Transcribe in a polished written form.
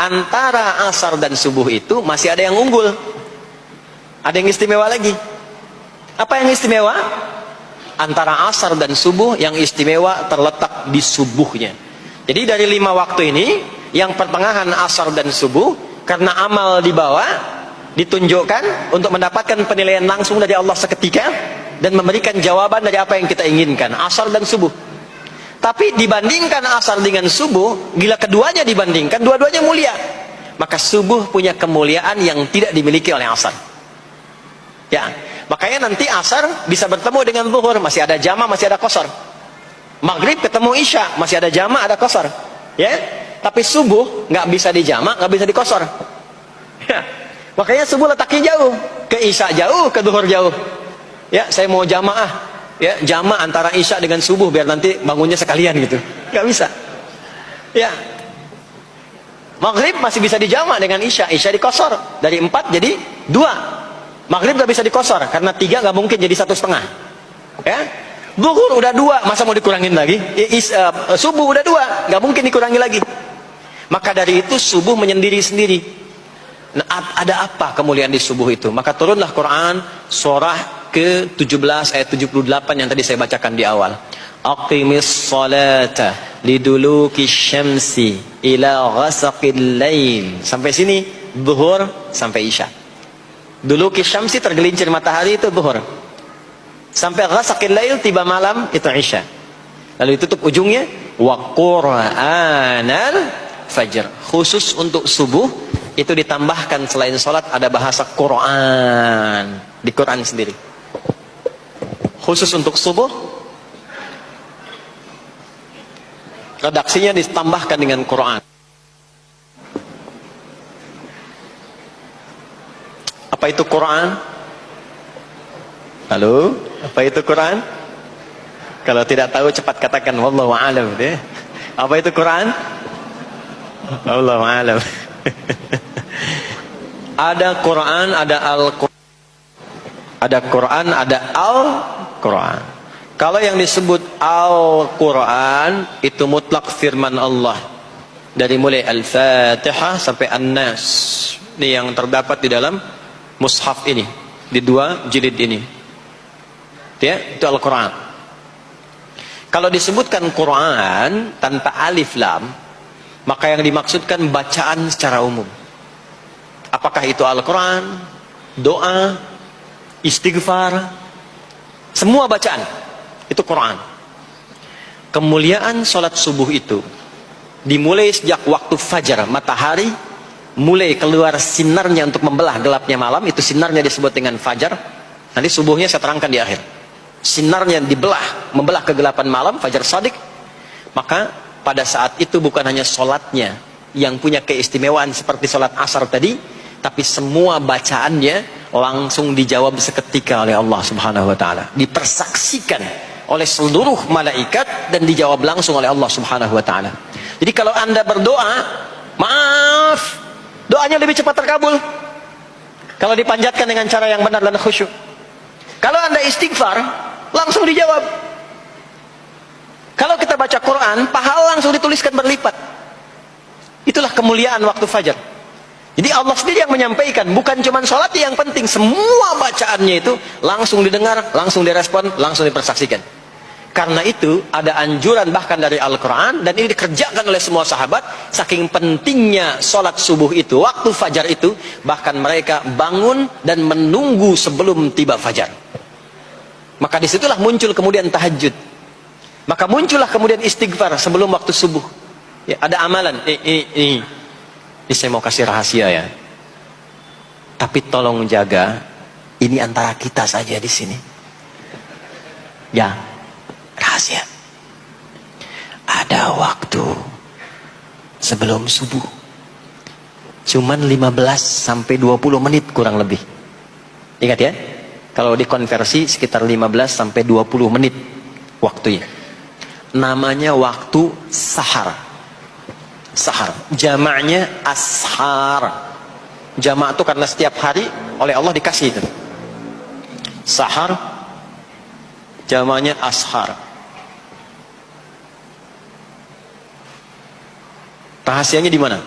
antara asar dan subuh itu masih ada yang unggul. Ada yang istimewa lagi. Apa yang istimewa? Antara asar dan subuh yang istimewa terletak di subuhnya. Jadi dari 5 waktu ini, yang pertengahan asar dan subuh, karena amal di bawah, ditunjukkan untuk mendapatkan penilaian langsung dari Allah seketika, dan memberikan jawaban dari apa yang kita inginkan, asar dan subuh. Tapi dibandingkan asar dengan subuh, bila keduanya dibandingkan, dua-duanya mulia. Maka subuh punya kemuliaan yang tidak dimiliki oleh asar. Ya, makanya nanti asar bisa bertemu dengan zuhur, masih ada jama, masih ada qasar. Maghrib ketemu isya, masih ada jama, ada qasar. Ya, tapi subuh nggak bisa di jama, nggak bisa di qasar. Ya, makanya subuh letaknya jauh, ke isya jauh, ke zuhur jauh. Ya, saya mau jamaah, ya jamaah antara isya dengan subuh biar nanti bangunnya sekalian gitu, nggak bisa. Ya, maghrib masih bisa dijama dengan isya, isya dikosor dari 4 jadi 2. Maghrib nggak bisa dikosor karena 3 nggak mungkin jadi 1,5. Ya, zuhur udah 2, masa mau dikurangin lagi? Subuh udah 2, nggak mungkin dikurangi lagi. Maka dari itu subuh menyendiri sendiri. Nah, ada apa kemuliaan di subuh itu? Maka turunlah Quran surah ke-17 ayat 78 yang tadi saya bacakan di awal. Aqimis salata liduluki syamsi ila ghasaqil lail. Sampai sini zuhur sampai isya. Duluki syamsi tergelincir matahari itu zuhur. Sampai ghasaqil lail tiba malam itu isya. Lalu ditutup ujungnya wa qur'anal fajr. Khusus untuk subuh itu ditambahkan selain sholat ada bahasa Quran di Quran sendiri. Khusus untuk subuh redaksinya ditambahkan dengan Quran. Apa itu Quran? Halo, apa itu Quran? Kalau tidak tahu cepat katakan wallahu a'lam deh. Apa itu Quran? Wallahu a'lam. Ada Quran, ada Al-Quran. Ada Quran, ada Al-Quran. Kalau yang disebut Al-Quran itu mutlak firman Allah. Dari mulai Al-Fatihah sampai An-Nas. Ini yang terdapat di dalam mushaf ini, di 2 jilid ini. Ya, itu Al-Quran. Kalau disebutkan Quran tanpa alif lam, maka yang dimaksudkan bacaan secara umum. Apakah itu Al-Quran, doa, istighfar, semua bacaan itu Quran. Kemuliaan sholat subuh itu dimulai sejak waktu fajar, matahari mulai keluar sinarnya untuk membelah gelapnya malam, itu sinarnya disebut dengan fajar. Nanti subuhnya saya terangkan di akhir. Sinarnya dibelah, membelah kegelapan malam, fajar shadiq. Maka pada saat itu bukan hanya sholatnya yang punya keistimewaan seperti sholat asar tadi, tapi semua bacaannya langsung dijawab seketika oleh Allah Subhanahu wa taala, dipersaksikan oleh seluruh malaikat dan dijawab langsung oleh Allah Subhanahu wa taala. Jadi kalau Anda berdoa, maaf, doanya lebih cepat terkabul kalau dipanjatkan dengan cara yang benar dan khusyuk. Kalau Anda istighfar, langsung dijawab. Kalau kita baca Quran, pahala langsung dituliskan berlipat. Itulah kemuliaan waktu fajar. Jadi Allah sendiri yang menyampaikan, bukan cuma sholat yang penting, semua bacaannya itu langsung didengar, langsung direspon, langsung dipersaksikan. Karena itu ada anjuran bahkan dari Al-Quran, dan ini dikerjakan oleh semua sahabat, saking pentingnya sholat subuh itu, waktu fajar itu, bahkan mereka bangun dan menunggu sebelum tiba fajar. Maka disitulah muncul kemudian tahajud. Maka muncullah kemudian istighfar sebelum waktu subuh. Ya, ada amalan, ini saya mau kasih rahasia ya. Tapi tolong jaga, ini antara kita saja di sini. Ya, rahasia. Ada waktu sebelum subuh. Cuman 15 sampai 20 menit kurang lebih. Ingat ya, kalau dikonversi sekitar 15 sampai 20 menit waktunya. Namanya waktu sahar. Sahar, jamaknya ashar. Jamak itu karena setiap hari oleh Allah dikasih itu. Sahar, jamaknya ashar. Rahasianya di mana?